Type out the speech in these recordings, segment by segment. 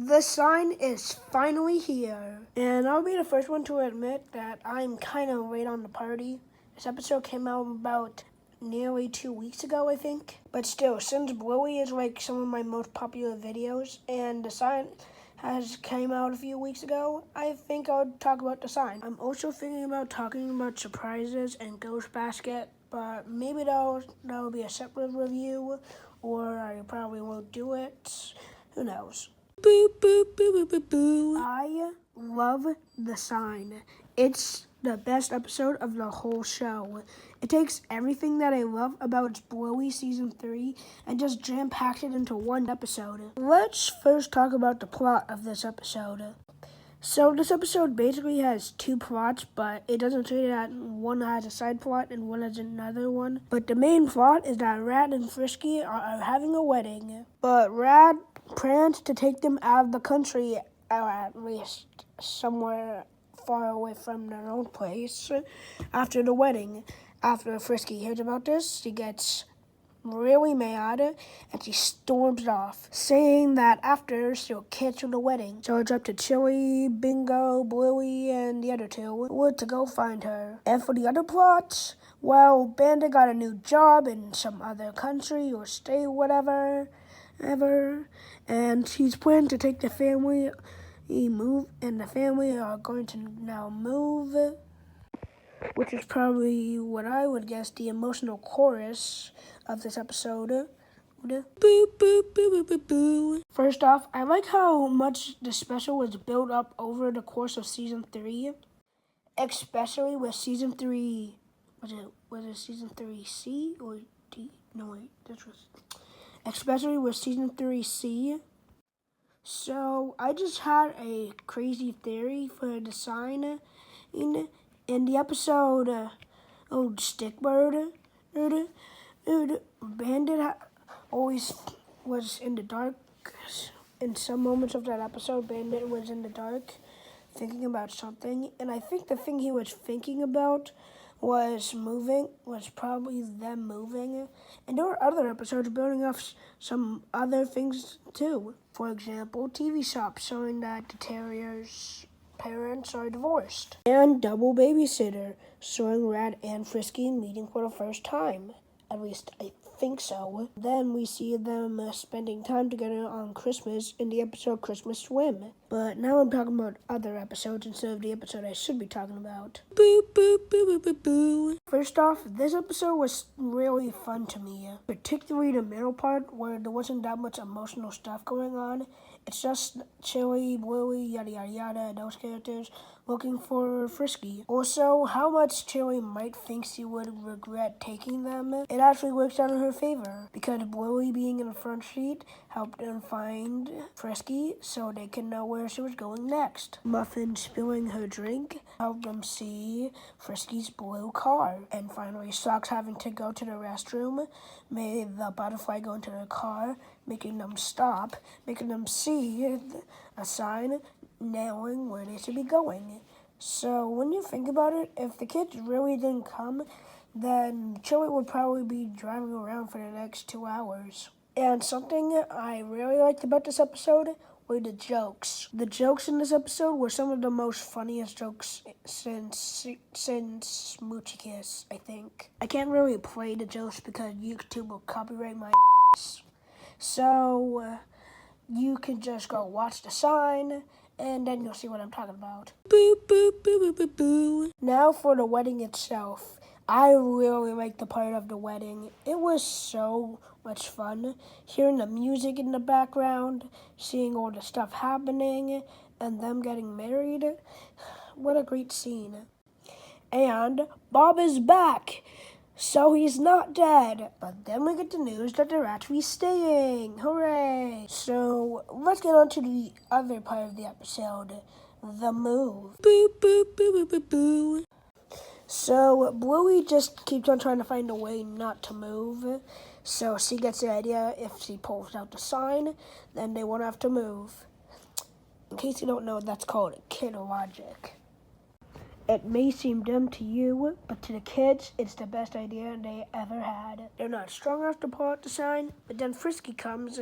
The sign is finally here. And I'll be the first one to admit that I'm kind of late on the party. This episode came out about nearly 2 weeks ago, I think. But still, since Bluey is like some of my most popular videos, and the sign has came out a few weeks ago, I think I'll talk about the sign. I'm also thinking about talking about surprises and Ghost Basket, but maybe that'll be a separate review, or I probably won't do it. Who knows? Boo, boo, boo, boo, boo, boo. I love the sign. It's the best episode of the whole show. It takes everything that I love about Bluey Season 3 and just jam-packs it into one episode. Let's first talk about the plot of this episode. So this episode basically has two plots, but it doesn't say that one has a side plot and one has another one. But the main plot is that Rad and Frisky are having a wedding, but Rad plans to take them out of the country, or at least somewhere far away from their own place, after the wedding. After Frisky hears about this, she gets really mad and she storms off, saying that after she'll cancel the wedding. So it's up to Chili, Bingo, Bluey, and the other two to go find her. And for the other plots, well, Bandit got a new job in some other country or state, whatever, and she's planning to take the family and the family are going to now move, which is probably what I would guess the emotional chorus of this episode. Boo, boo, boo, boo, boo, boo. First off, I like how much the special was built up over the course of Season 3, especially with Season 3, was it Season 3C or D? No, wait, this was... Especially with Season 3C. So, I just had a crazy theory for the sign. In the episode, Stickbird, Bandit always was in the dark. In some moments of that episode, Bandit was in the dark thinking about something. And I think the thing he was thinking about was probably them moving. And there were other episodes building off some other things too. For example, TV Shop showing that the Terrier's parents are divorced. And Double Babysitter showing Rad and Frisky meeting for the first time. At least I think so. Then we see them spending time together on Christmas in the episode Christmas Swim. But now I'm talking about other episodes instead of the episode I should be talking about. Boo, boo, boo, boo, boo, boo. First off, this episode was really fun to me. Particularly the middle part where there wasn't that much emotional stuff going on. It's just Chili, Bluey, yada yada yada, those characters looking for Frisky. Also, how much Chili might think she would regret taking them, it actually works out in her favor, because Bluey being in the front seat helped them find Frisky so they can know where she was going next. Muffin spilling her drink helped them see Frisky's blue car. And finally, Socks having to go to the restroom made the butterfly go into the car, making them stop, making them see a sign knowing where they should be going. So when you think about it, if the kids really didn't come, then Chili would probably be driving around for the next 2 hours. And something I really liked about this episode were the jokes. The jokes in this episode were some of the most funniest jokes since Smoochy Kiss, I think. I can't really play the jokes because YouTube will copyright my ass. So you can just go watch the sign, and then you'll see what I'm talking about. Boo, boo, boo, boo, boo, boo. Now for the wedding itself. I really liked the part of the wedding. It was so much fun. Hearing the music in the background, seeing all the stuff happening, and them getting married. What a great scene. And Bob is back! So he's not dead. But then we get the news that they're actually staying. Hooray! So let's get on to the other part of the episode. The move. Boo, boo, boo, boo, boo, boo. So Bluey just keeps on trying to find a way not to move. So she gets the idea if she pulls out the sign, then they won't have to move. In case you don't know, that's called kid logic. It may seem dumb to you, but to the kids, it's the best idea they ever had. They're not strong enough to pull out the sign, but then Frisky comes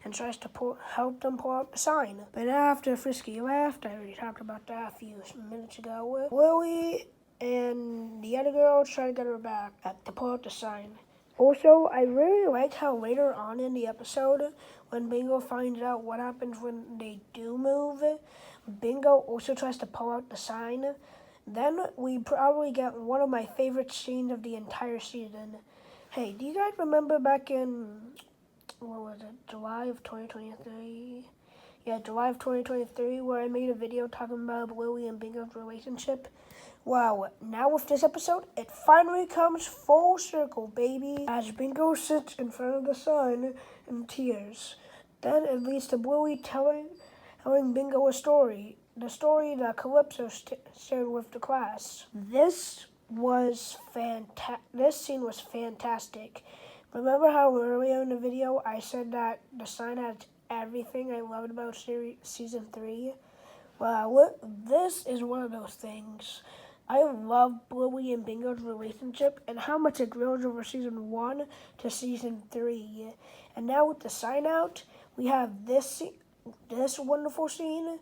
and tries to help them pull out the sign. But after Frisky left, I already talked about that a few minutes ago, Bluey and the other girl try to get her back to pull out the sign. Also, I really like how later on in the episode, when Bingo finds out what happens when they do move, Bingo also tries to pull out the sign. Then we probably get one of my favorite scenes of the entire season. Hey, do you guys remember back in, what was it, July of 2023? Yeah, July of 2023, where I made a video talking about Bluey and Bingo's relationship? Wow, now with this episode, it finally comes full circle, baby. As Bingo sits in front of the sign in tears. Then it leads to Bluey telling Bingo a story. The story that Calypso shared with the class. This scene was fantastic. Remember how earlier in the video I said that the sign had everything I loved about season 3? Well, this is one of those things. I love Bluey and Bingo's relationship and how much it grows over season 1 to season 3. And now with the sign out, we have this wonderful scene.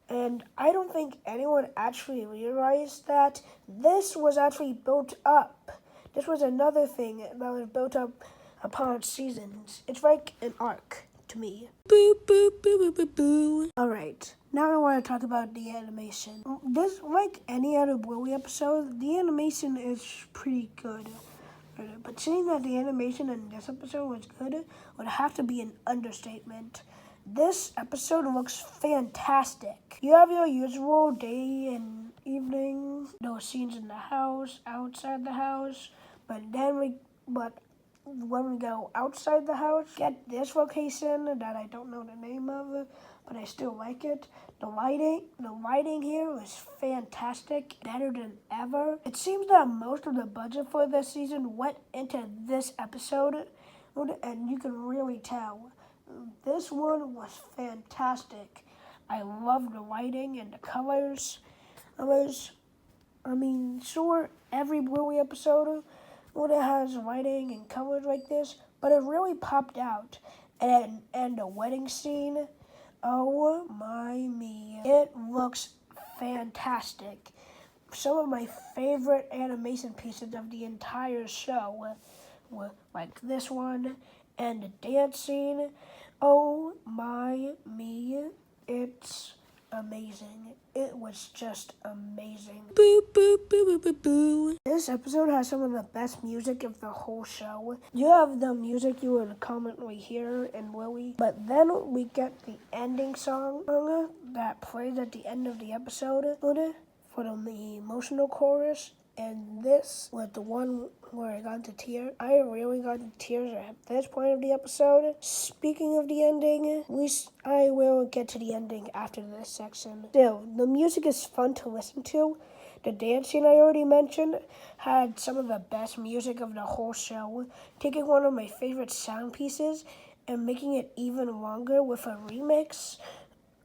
And I don't think anyone actually realized that this was actually built up. This was another thing that was built up upon seasons. It's like an arc to me. Boo, boo, boo, boo, boo, boo. Alright, now I want to talk about the animation. This, like any other Bluey episode, the animation is pretty good. But saying that the animation in this episode was good would have to be an understatement. This episode looks fantastic. You have your usual day and evening, those scenes in the house, outside the house, but when we go outside the house, get this location that I don't know the name of, but I still like it. The lighting here was fantastic, better than ever. It seems that most of the budget for this season went into this episode, and you can really tell. This one was fantastic. I love the lighting and the colors. Sure, every Bluey episode has lighting and colors like this, but it really popped out. And the wedding scene, oh my me, it looks fantastic. Some of my favorite animation pieces of the entire show were like this one and the dance scene. Oh my me, it's amazing. It was just amazing. Boo, boo, boo, boo, boo, boo. This episode has some of the best music of the whole show. You have the music you would commonly hear in Bluey, but then we get the ending song that plays at the end of the episode for the emotional chorus. And this was the one where I got into tears. I really got into tears at this point of the episode. Speaking of the ending, I will get to the ending after this section. Still, the music is fun to listen to. The dancing I already mentioned had some of the best music of the whole show, taking one of my favorite sound pieces and making it even longer with a remix.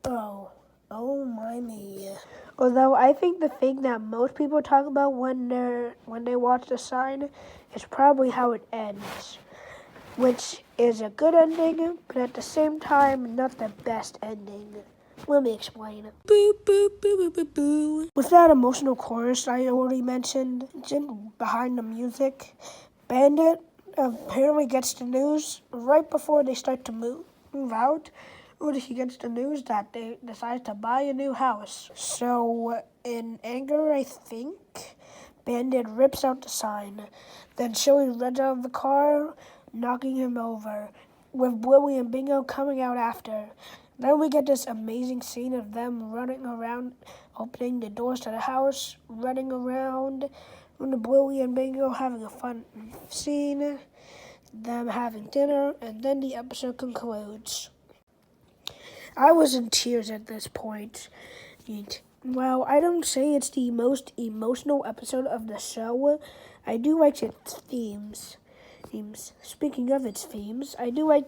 Oh my me. Although I think the thing that most people talk about when they watch the sign is probably how it ends, which is a good ending, but at the same time not the best ending. Let me explain. Boo, boo, boo, boo, boo, boo. With that emotional chorus I already mentioned, behind the music, Bandit apparently gets the news right before they start to move out. When he gets the news that they decide to buy a new house. So, in anger, I think, Bandit rips out the sign. Then Chili runs out of the car, knocking him over, with Bluey and Bingo coming out after. Then we get this amazing scene of them running around, opening the doors to the house, running around, when the Bluey and Bingo having a fun scene, them having dinner, and then the episode concludes. I was in tears at this point. Well, I don't say it's the most emotional episode of the show. I do like its themes. Speaking of its themes, I do like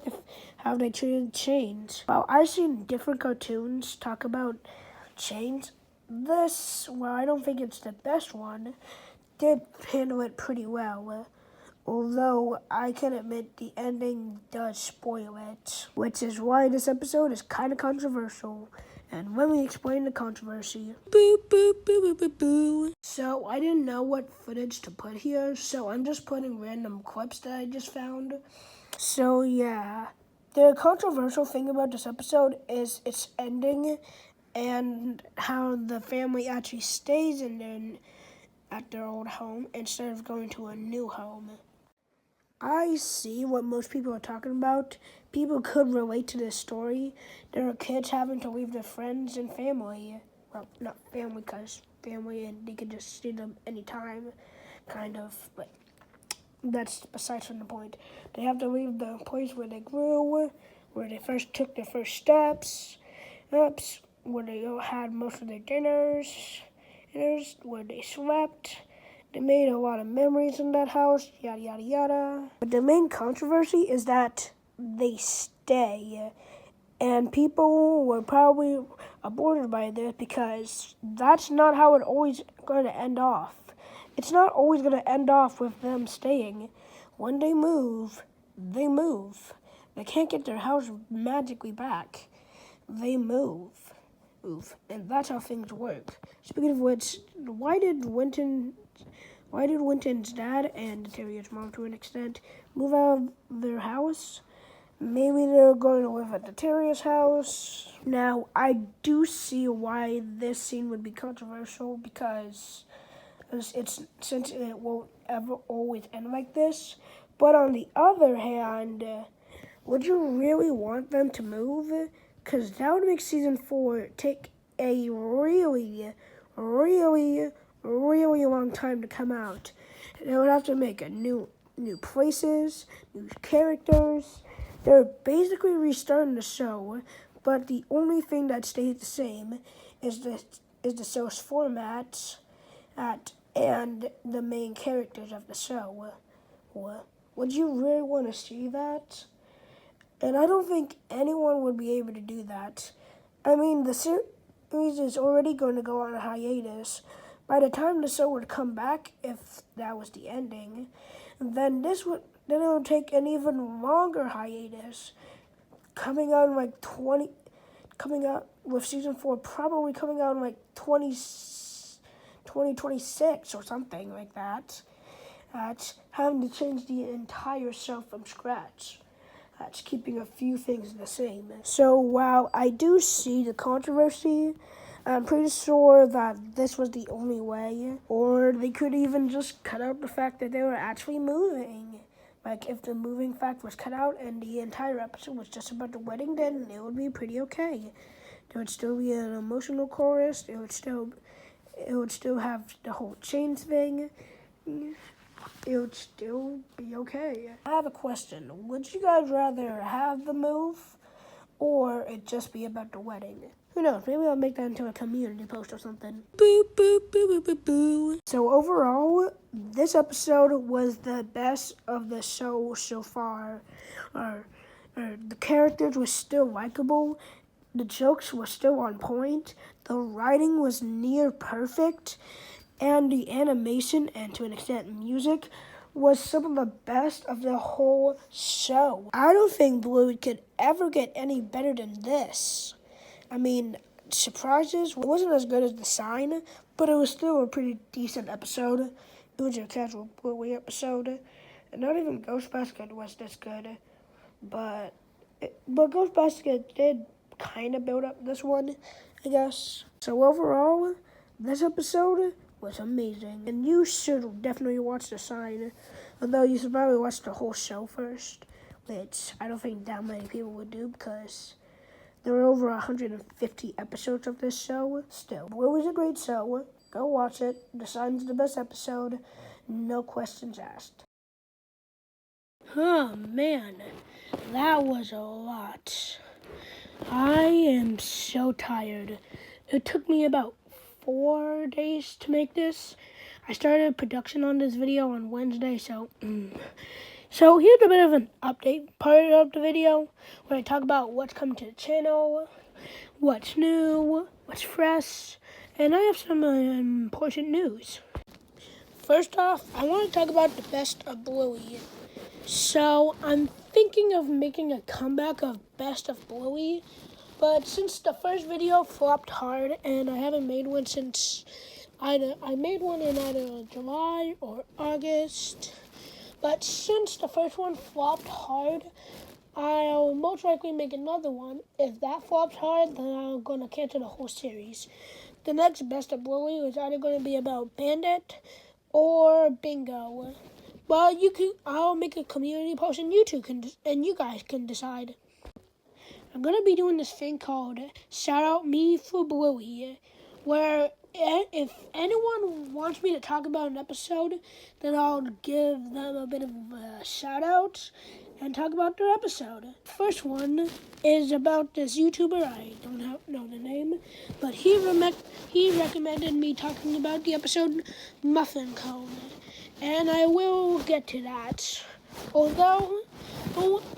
how they treated chains. Well, I've seen different cartoons talk about chains. This, well, I don't think it's the best one, did handle it pretty well. although I can admit the ending does spoil it, which is why this episode is kind of controversial. And let me explain the controversy. Boo, boo, boo, boo, boo, boo. So I didn't know what footage to put here, so I'm just putting random clips that I just found. So yeah, the controversial thing about this episode is its ending and how the family actually stays at their old home instead of going to a new home. I see what most people are talking about. People could relate to this story. There are kids having to leave their friends and family. Well, not family, because family and they could just see them anytime, kind of. But that's besides from the point. They have to leave the place where they grew, where they first took their first steps, where they had most of their dinners, where they slept. They made a lot of memories in that house, yada, yada, yada. But the main controversy is that they stay. And people were probably aborted by this because that's not how it's always going to end off. It's not always going to end off with them staying. When they move, they move. They can't get their house magically back. They move. And that's how things work. Speaking of which, why did Winton's dad and Terrier's mom, to an extent, move out of their house? Maybe they're going to live at the Terrier's house. Now, I do see why this scene would be controversial because since it won't ever always end like this. But on the other hand, would you really want them to move? Because that would make season 4 take a really, really, really long time to come out. They would have to make new places, new characters. They're basically restarting the show, but the only thing that stays the same is the show's format and the main characters of the show. Would you really want to see that? And I don't think anyone would be able to do that. I mean, the series is already going to go on a hiatus. By the time the show would come back, if that was the ending, then it would take an even longer hiatus. Coming out with season 4 probably coming out in like 2026 or something like that. Having to change the entire show from scratch. That's keeping a few things the same. So while I do see the controversy, I'm pretty sure that this was the only way. Or they could even just cut out the fact that they were actually moving. Like, if the moving fact was cut out and the entire episode was just about the wedding, then it would be pretty okay. There would still be an emotional chorus. It would still have the whole chains thing. It would still be okay. I have a question. Would you guys rather have the move or it just be about the wedding? Who knows? Maybe I'll make that into a community post or something. Boo, boo, boo, boo, boo, boo. So overall, this episode was the best of the show so far. The characters were still likable. The jokes were still on point. The writing was near perfect. And the animation, and to an extent music, was some of the best of the whole show. I don't think Bluey could ever get any better than this. I mean, surprises wasn't as good as The Sign, but it was still a pretty decent episode. It was your casual Bluey episode. And not even Ghost Basket was this good. But Ghost Basket did kind of build up this one, I guess. So overall, this episode was amazing. And you should definitely watch The Sign. Although you should probably watch the whole show first, which I don't think that many people would do because there were over 150 episodes of this show. Still, it was a great show. Go watch it. The Sign's the best episode. No questions asked. Oh, man. That was a lot. I am so tired. It took me about 4 days to make this. I started production on this video on Wednesday, so here's a bit of an update part of the video where I talk about what's coming to the channel, what's new, what's fresh, and I have some important news. First off, I want to talk about the best of Bluey. So I'm thinking of making a comeback of Best of Bluey, but since the first video flopped hard and I haven't made one since I made one in either July or August, but since the first one flopped hard, I'll most likely make another one. If that flops hard, then I'm going to cancel the whole series. The next Best of Bluey is either going to be about Bandit or Bingo. Well, I'll make a community post and you guys can decide. I'm going to be doing this thing called Shout Out Me for Bluey, where if anyone wants me to talk about an episode, then I'll give them a bit of a shout out and talk about their episode. First one is about this YouTuber. I don't know the name, but he recommended me talking about the episode Muffin Cone, and I will get to that. Although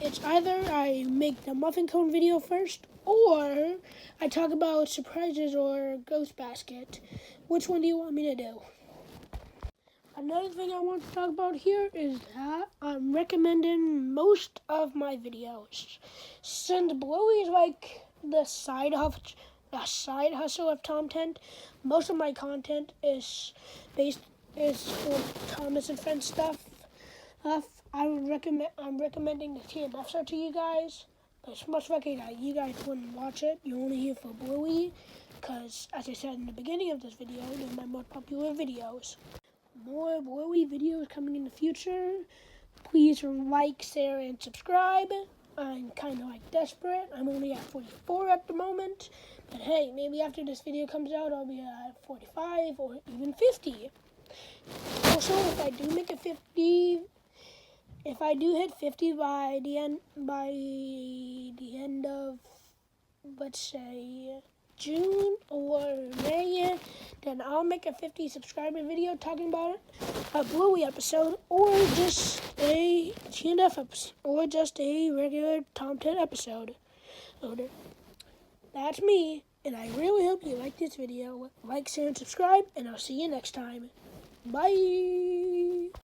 it's either I make the Muffin Cone video first or I talk about surprises or Ghost Basket. Which one do you want me to do? Another thing I want to talk about here is that I'm recommending most of my videos. Since Bluey is like the side hustle of Tom Tent, most of my content is for Thomas and Friends stuff. I'm recommending the TNF show to you guys, but it's most likely that you guys wouldn't watch it. You're only here for Bluey, because as I said in the beginning of this video, they're my most popular videos. More Bluey videos coming in the future. Please like, share, and subscribe. I'm kind of like desperate. I'm only at 44 at the moment. But hey, maybe after this video comes out, I'll be at 45 or even 50. Also, if I do hit 50 by the end of, let's say, June or May, then I'll make a 50 subscriber video talking about it, a Bluey episode, or just a TNF episode, or just a regular Tom 10 episode. That's me, and I really hope you like this video. Like, share, and subscribe, and I'll see you next time. Bye!